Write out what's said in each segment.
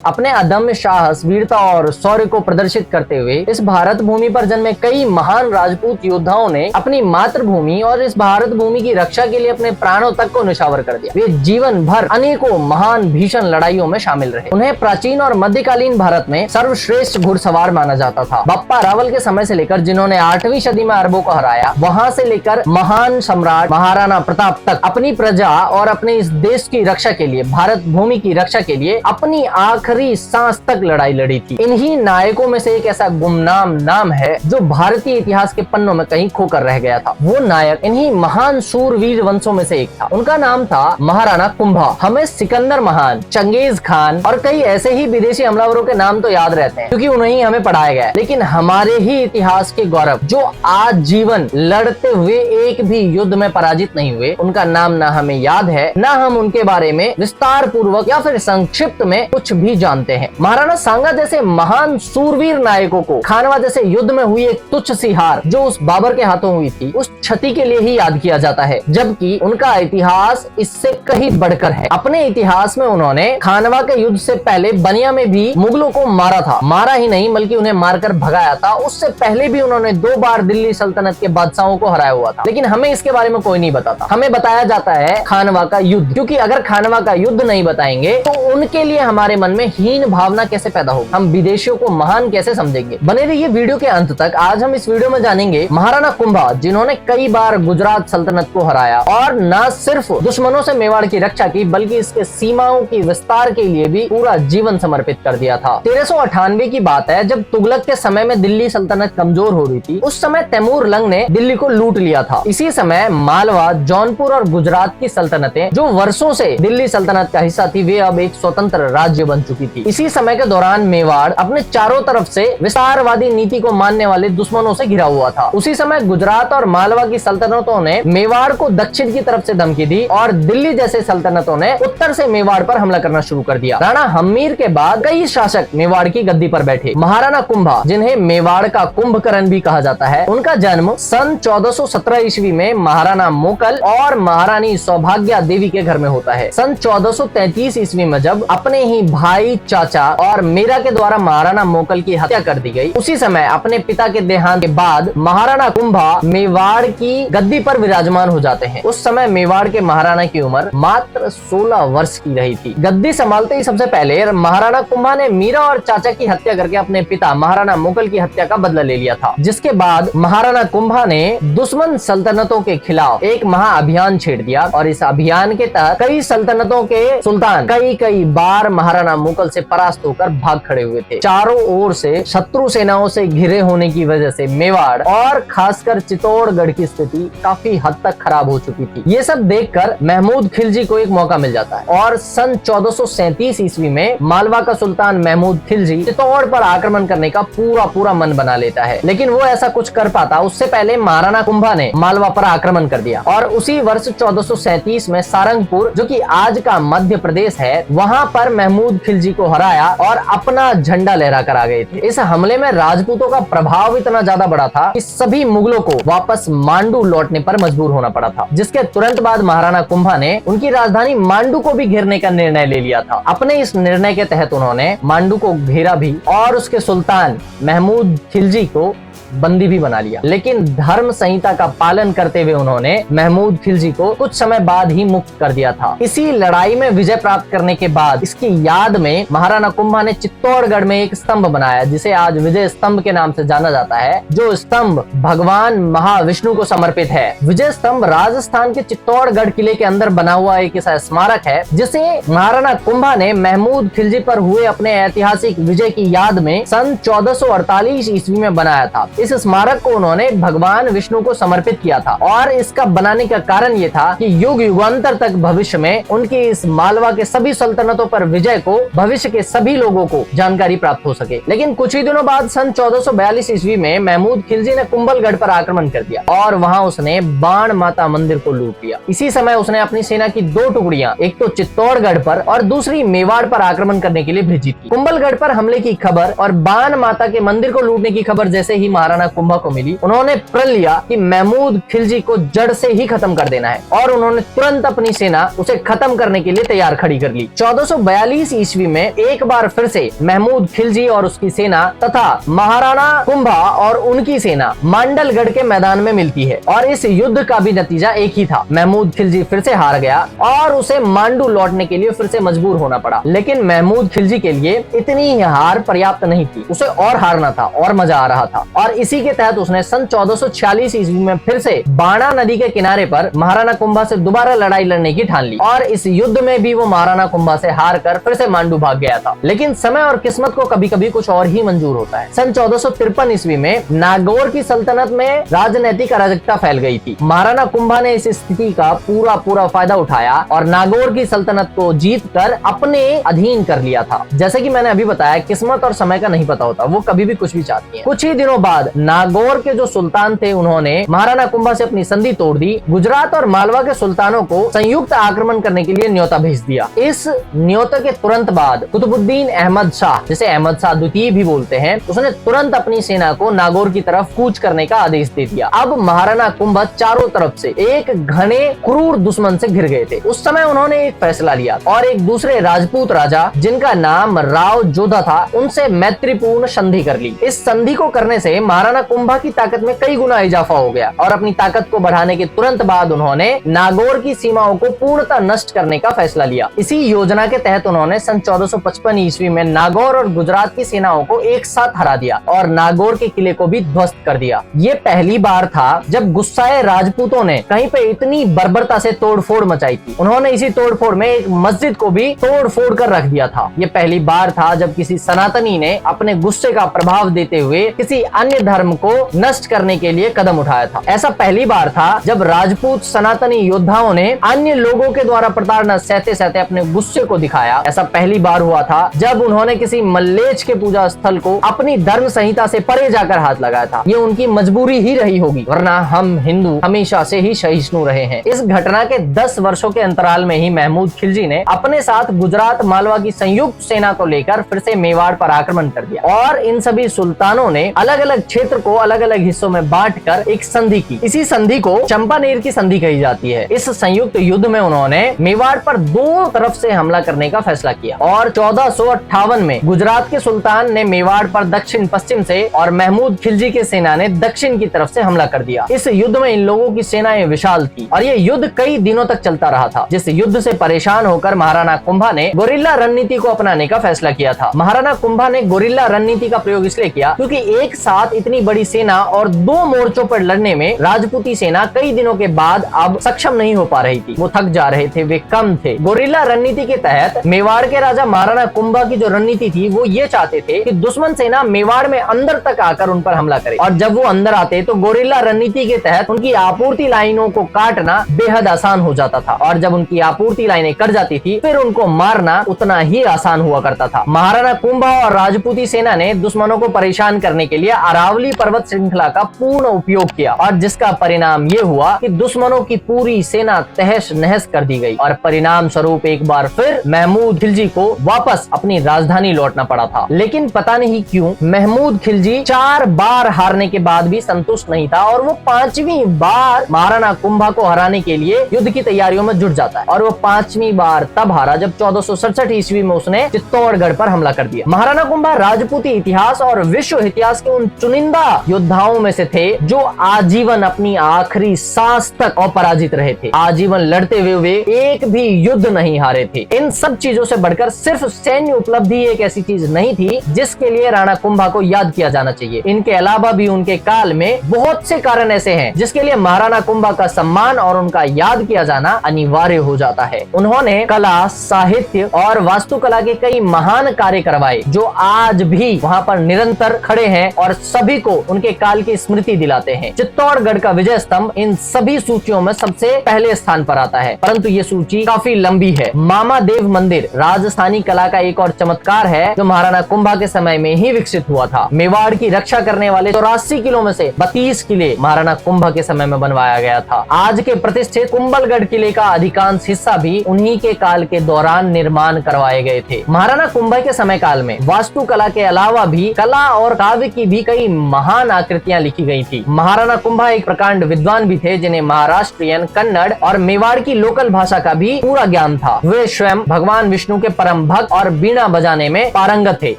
अपने अदम्य साहस, वीरता और शौर्य को प्रदर्शित करते हुए इस भारत भूमि पर जन्मे कई महान राजपूत योद्धाओं ने अपनी मातृभूमि और इस भारत भूमि की रक्षा के लिए अपने प्राणों तक को न्यौछावर कर दिया। वे जीवन भर अनेकों महान भीषण लड़ाइयों में शामिल रहे। उन्हें प्राचीन और मध्यकालीन भारत में सर्वश्रेष्ठ घुड़सवार माना जाता था। बप्पा रावल के समय से लेकर जिन्होंने 8वीं सदी में अरबों को हराया, वहां से लेकर महान सम्राट महाराणा प्रताप तक अपनी प्रजा और अपने इस देश की रक्षा के लिए, भारत भूमि की रक्षा के लिए अपनी आखिरी सांस तक लड़ाई लड़ी थी। इन्हीं नायकों में से एक ऐसा गुमनाम नाम है जो भारतीय इतिहास के पन्नों में कहीं खोकर रह गया था। वो नायक इन्हीं महान शूरवीर वंशों में से एक था। उनका नाम था महाराणा कुंभा। हमें सिकंदर महान, चंगेज खान और कई ऐसे ही विदेशी हमलावरों के नाम तो याद रहते हैं क्योंकि उन्हें हमें पढ़ाया गया है, लेकिन हमारे ही इतिहास के गौरव जो आज जीवन लड़ते हुए एक भी युद्ध में पराजित नहीं हुए, उनका नाम ना हमें याद है, ना हम उनके बारे में विस्तार पूर्वक या फिर संक्षिप्त में कुछ भी जानते हैं। महाराणा सांगा जैसे महान सूरवीर नायकों को खानवा जैसे युद्ध में हुई एक तुच्छ सी हार जो उस बाबर के हाथों हुई थी, उस क्षति के लिए ही याद किया जाता है, जबकि उनका इतिहास इससे कहीं बढ़कर है। अपने इतिहास में उन्होंने खानवा के युद्ध से पहले बनिया में भी मुगलों को मारा था। मारा ही नहीं बल्कि उन्हें मारकर भगाया था। उससे पहले भी उन्होंने 2 बार दिल्ली सल्तनत के बादशाहों को हराया हुआ था, लेकिन हमें इसके बारे में कोई नहीं बताता। हमें बताया जाता है खानवा का युद्ध, क्योंकि अगर खानवा का युद्ध नहीं बताएंगे तो उनके लिए हमारे मन में हीन भावना कैसे पैदा होगी, हम विदेशियों को महान कैसे समझेंगे। बने रहिए वीडियो के अंत तक। आज हम इस वीडियो में जानेंगे महाराणा कुंभा, जिन्होंने कई बार गुजरात सल्तनत को हराया और न सिर्फ दुश्मनों से मेवाड़ की रक्षा की बल्कि इसके सीमाओं की विस्तार के लिए भी पूरा जीवन समर्पित कर दिया था। 1398 की बात है, जब तुगलक के समय में दिल्ली सल्तनत कमजोर हो रही थी। उस समय तैमूर लंग ने दिल्ली को लूट लिया था। इसी समय मालवा, जौनपुर और गुजरात की सल्तनतें जो वर्षों से दिल्ली सल्तनत का हिस्सा थी, वे अब एक स्वतंत्र राज्य बन चुकी थी। इसी समय के दौरान मेवाड़ अपने चारों तरफ से विस्तारवादी नीति को मानने वाले दुश्मनों से घिरा हुआ था। उसी समय गुजरात और मालवा की सल्तनतों ने मेवाड़ को दक्षिण की तरफ से धमकी दी और दिल्ली जैसे सल्तनतों ने उत्तर से मेवाड़ पर हमला करना शुरू कर दिया। राणा हम्मीर के बाद कई शासक मेवाड़ की गद्दी पर बैठे। महाराणा कुंभा, जिन्हें मेवाड़ का कुंभकर्ण भी कहा जाता है, उनका जन्म सन 1417 ईस्वी में महाराणा मोकल और महारानी सौभाग्या देवी के घर में होता है। सन 1433 ईस्वी में जब अपने ही भाई, चाचा और मीरा के द्वारा महाराणा मोकल की हत्या कर दी गई, उसी समय अपने पिता के देहांत के बाद महाराणा कुंभा मेवाड़ की गद्दी पर विराजमान हो जाते हैं। उस समय मेवाड़ के महाराणा की उम्र मात्र 16 वर्ष की रही थी। गद्दी संभालते ही सबसे पहले महाराणा कुंभा ने मीरा और चाचा की हत्या करके अपने पिता महाराणा मोकल की हत्या का बदला ले लिया था। जिसके बाद महाराणा कुंभा ने दुश्मन सल्तनतों के खिलाफ एक महाअभियान छेड़ दिया और इस अभियान के तहत कई सल्तनतों के सुल्तान कई बार महाराणा मोकल से परास्त होकर भाग खड़े हुए थे। चारों ओर से शत्रु सेनाओं से घिरे होने की वजह से मेवाड़ और खासकर चित्तौड़गढ़ की स्थिति काफी हद तक खराब हो चुकी थी। ये सब देखकर महमूद खिलजी को एक मौका मिल जाता है और सन 1437 ईस्वी में मालवा का सुल्तान महमूद खिलजी चित्तौड़ पर आक्रमण करने का पूरा मन बना लेता है, लेकिन वो ऐसा कुछ कर पाता उससे पहले महाराणा कुंभा ने मालवा पर आक्रमण कर दिया और उसी वर्ष 1437 में सारंगपुर, जो कि आज का मध्य प्रदेश है, वहां पर महमूद खिलजी को हराया और अपना झंडा लहरा कर आ गए थे। इस हमले में राजपूतों का प्रभाव इतना ज्यादा बड़ा था कि सभी मुगलों को वापस मांडू लौटने पर मजबूर होना पड़ा था, जिसके तुरंत बाद महाराणा कुंभा ने उनकी राजधानी मांडू को भी घेरने का निर्णय ले लिया था। अपने इस निर्णय के तहत उन्होंने मांडू को घेरा भी और उसके सुल्तान महमूद खिलजी को बंदी भी बना लिया, लेकिन धर्म संहिता का पालन करते हुए उन्होंने महमूद खिलजी को कुछ समय बाद ही मुक्त कर दिया था। इसी लड़ाई में विजय प्राप्त करने के बाद इसकी याद में महाराणा कुंभा ने चित्तौड़गढ़ में एक स्तंभ बनाया, जिसे आज विजय स्तंभ के नाम से जाना जाता है, जो स्तंभ भगवान महाविष्णु को समर्पित है। विजय स्तंभ राजस्थान के चित्तौड़गढ़ किले के अंदर बना हुआ एक ऐसा स्मारक है जिसे महाराणा कुंभा ने महमूद खिलजी पर हुए अपने ऐतिहासिक विजय की याद में सन 1448 ईस्वी में बनाया था। इस स्मारक को उन्होंने भगवान विष्णु को समर्पित किया था और इसका बनाने का कारण ये था कि युग युगांतर तक भविष्य में उनकी इस मालवा के सभी सल्तनतों पर विजय को भविष्य के सभी लोगों को जानकारी प्राप्त हो सके। लेकिन कुछ ही दिनों बाद सन 1442 ईस्वी में महमूद खिलजी ने कुंभलगढ़ पर आक्रमण कर दिया और वहां उसने बाण माता मंदिर को लूट लिया। इसी समय उसने अपनी सेना की 2 टुकड़ियां, एक तो चित्तौड़गढ़ पर और दूसरी मेवाड़ पर आक्रमण करने के लिए भेजी थी। कुंभलगढ़ पर हमले की खबर और बाण माता के मंदिर को लूटने की खबर जैसे ही ही महाराणा कुंभा को मिली, उन्होंने प्रण लिया कि महमूद खिलजी को जड़ से ही खत्म कर देना है और उन्होंने तुरंत अपनी सेना उसे खत्म करने के लिए तैयार खड़ी कर ली। 1442 ईस्वी में एक बार फिर से महमूद खिलजी और उसकी सेना तथा महाराणा कुंभा और उनकी सेना मांडलगढ़ के मैदान में मिलती है और इस युद्ध का भी नतीजा एक ही था। महमूद खिलजी फिर से हार गया और उसे मांडू लौटने के लिए फिर से मजबूर होना पड़ा। लेकिन महमूद खिलजी के लिए इतनी ही हार पर्याप्त नहीं थी, उसे और हारना था और मजा आ रहा था और इसी के तहत उसने सन 1446 ईस्वी में फिर से बाणा नदी के किनारे पर महाराणा कुंभा से दोबारा लड़ाई लड़ने की ठान ली और इस युद्ध में भी वो महाराणा कुंभा से हार कर फिर से मांडू भाग गया था। लेकिन समय और किस्मत को कभी कभी कुछ और ही मंजूर होता है। सन 1453 ईस्वी में नागौर की सल्तनत में राजनीतिक अराजकता फैल गई थी। महाराणा कुंभा ने इस स्थिति का पूरा फायदा उठाया और नागौर की सल्तनत को जीत कर अपने अधीन कर लिया था। जैसे कि मैंने अभी बताया, किस्मत और समय का नहीं पता होता, वो कभी भी कुछ भी चाहती है। कुछ ही दिनों बाद नागौर के जो सुल्तान थे उन्होंने महाराणा कुंभा से अपनी संधि तोड़ दी। गुजरात और मालवा के सुल्तानों को संयुक्त आक्रमण करने के लिए न्योता भेज दिया। इस न्योता के तुरंत बाद कुतुबुद्दीन अहमद शाह, जिसे अहमद शाह द्वितीय भी बोलते हैं, उसने तुरंत अपनी सेना को नागौर की तरफ कूच करने का आदेश दे दिया। अब महाराणा कुंभा चारों तरफ से एक घने क्रूर दुश्मन से घिर गए थे। उस समय उन्होंने एक फैसला लिया और एक दूसरे राजपूत राजा, जिनका नाम राव जोधा था, उनसे मैत्रीपूर्ण संधि कर ली। इस संधि को करने से महाराणा कुंभा की ताकत में कई गुना इजाफा हो गया और अपनी ताकत को बढ़ाने के तुरंत बाद उन्होंने नागौर की सीमाओं को पूर्णतः नष्ट करने का फैसला लिया। इसी योजना के तहत उन्होंने सन 1455 ईस्वी में नागौर और गुजरात की सेनाओं को एक साथ हरा दिया और नागौर के किले को भी ध्वस्त कर दिया। ये पहली बार था जब गुस्साए राजपूतों ने कहीं पे इतनी बर्बरता से तोड़फोड़ मचाई थी। उन्होंने इसी तोड़फोड़ में एक मस्जिद को भी तोड़फोड़ कर रख दिया था। ये पहली बार था जब किसी सनातनी ने अपने गुस्से का प्रभाव देते हुए किसी अन्य धर्म को नष्ट करने के लिए कदम उठाया था। ऐसा पहली बार था जब राजपूत सनातनी योद्धाओं ने अन्य लोगों के द्वारा प्रताड़ना सहते सहते अपने गुस्से को दिखाया। ऐसा पहली बार हुआ था जब उन्होंने किसी मल्लेच्छ के पूजा स्थल को अपनी धर्म संहिता से परे जाकर हाथ लगाया था। ये उनकी मजबूरी ही रही होगी, वरना हम हिंदू हमेशा से ही सहिष्णु रहे हैं। इस घटना के 10 वर्षों के अंतराल में ही महमूद खिलजी ने अपने साथ गुजरात मालवा की संयुक्त सेना को लेकर फिर से मेवाड़ पर आक्रमण कर दिया और इन सभी सुल्तानों ने अलग अलग क्षेत्र को अलग अलग हिस्सों में बांटकर एक संधि की। इसी संधि को चंपानेर की संधि कही जाती है। इस संयुक्त युद्ध में उन्होंने मेवाड़ पर दो तरफ से हमला करने का फैसला किया और 1458 में गुजरात के सुल्तान ने मेवाड़ पर दक्षिण पश्चिम से और महमूद खिलजी की सेना ने दक्षिण की तरफ से हमला कर दिया। इस युद्ध में इन लोगों की सेनाएं विशाल थी और ये युद्ध कई दिनों तक चलता रहा था। जिस युद्ध से परेशान होकर महाराणा कुंभा ने गोरिल्ला रणनीति को अपनाने का फैसला किया था। महाराणा कुंभा ने गोरिल्ला रणनीति का प्रयोग इसलिए किया क्योंकि एक साथ इतनी बड़ी सेना और दो मोर्चों पर लड़ने में राजपूती सेना कई दिनों के बाद अब सक्षम नहीं हो पा रही थी। वो थक जा रहे थे, वे कम थे। गोरिल्ला रणनीति के तहत मेवाड़ के राजा महाराणा कुंभा की जो रणनीति थी वो ये चाहते थे कि दुश्मन सेना मेवाड़ में अंदर तक आकर उन पर हमला करे और जब वो अंदर आते तो गोरिल्ला रणनीति के तहत उनकी आपूर्ति लाइनों को काटना बेहद आसान हो जाता था और जब उनकी आपूर्ति लाइनें कट जाती थी फिर उनको मारना उतना ही आसान हुआ करता था। महाराणा कुंभा और राजपूती सेना ने दुश्मनों को परेशान करने के लिए अरावली पर्वत श्रृंखला का पूर्ण उपयोग किया और जिसका परिणाम ये हुआ कि दुश्मनों की पूरी सेना तहस नहस कर दी गई और परिणाम स्वरूप एक बार फिर महमूद खिलजी को वापस अपनी राजधानी लौटना पड़ा था। लेकिन पता नहीं क्यों महमूद खिलजी 4 बार हारने के बाद भी संतुष्ट नहीं था और वो 5वीं बार महाराणा कुंभा को हराने के लिए युद्ध की तैयारियों में जुट जाता है और वो 5वीं बार तब हारा जब 1467 ईस्वी में उसने चित्तौड़गढ़ पर हमला कर दिया। महाराणा कुंभा राजपूती इतिहास और विश्व इतिहास के उन चुनिंदा योद्धाओं में से थे जो आजीवन अपनी आखिरी सांस तक अपराजित रहे थे। आजीवन लड़ते हुए वे एक भी युद्ध नहीं हारे थे। इन सब चीजों से बढ़कर सिर्फ सैन्य उपलब्धि एक ऐसी चीज नहीं थी जिसके लिए राणा कुंभा को याद किया जाना चाहिए। इनके अलावा भी उनके काल में बहुत से कारण ऐसे हैं जिसके लिए महाराणा कुंभा का सम्मान और उनका याद किया जाना अनिवार्य हो जाता है। उन्होंने कला, साहित्य और वास्तुकला के कई महान कार्य करवाए जो आज भी वहाँ पर निरंतर खड़े हैं और सभी को उनके काल की स्मृति दिलाते हैं। चित्तौड़गढ़ का विजय स्तंभ इन सभी सूचियों में सबसे पहले स्थान पर आता है, परंतु ये सूची काफी लंबी है। मामा देव मंदिर राजस्थानी कला का एक और चमत्कार है जो महाराणा कुंभा के समय में ही विकसित हुआ था। मेवाड़ की रक्षा करने वाले 84 किलों में से 32 किले महाराणा कुंभा के समय में बनवाया गया था। आज के प्रतिष्ठित कुंभलगढ़ किले का अधिकांश हिस्सा भी उन्हीं के काल के दौरान निर्माण करवाए गए थे। महाराणा कुंभा के समय काल में वास्तुकला के अलावा भी कला और काव्य की भी कई कई महान आकृतियां लिखी गई थी। महाराणा कुंभा एक प्रकांड विद्वान भी थे जिन्हें महाराष्ट्रियन, कन्नड़ और मेवाड़ की लोकल भाषा का भी पूरा ज्ञान था। वे स्वयं भगवान विष्णु के परम भक्त और बीणा बजाने में पारंगत थे।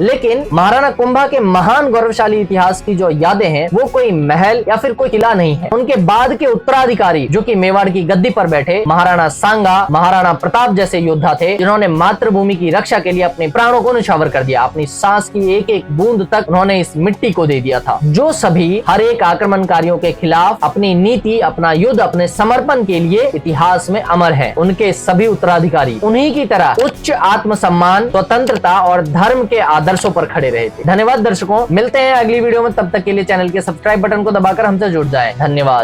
लेकिन महाराणा कुंभा के महान गौरवशाली इतिहास की जो यादें हैं वो कोई महल या फिर कोई किला नहीं है। उनके बाद के उत्तराधिकारी जो कि मेवाड़ की गद्दी पर बैठे महाराणा सांगा, महाराणा प्रताप जैसे योद्धा थे जिन्होंने मातृभूमि की रक्षा के लिए अपने प्राणों को न्यौछावर कर दिया। अपनी सांस की एक एक बूंद तक उन्होंने इस मिट्टी को दे दिया था। जो सभी हर एक आक्रमणकारियों के खिलाफ अपनी नीति, अपना युद्ध, अपने समर्पण के लिए इतिहास में अमर है। उनके सभी उत्तराधिकारी उन्हीं की तरह उच्च आत्मसम्मान, स्वतंत्रता और धर्म के आदर्शों पर खड़े रहे थे। धन्यवाद दर्शकों, मिलते हैं अगली वीडियो में। तब तक के लिए चैनल के सब्सक्राइब बटन को दबाकर हमसे जुड़ जाएं। धन्यवाद।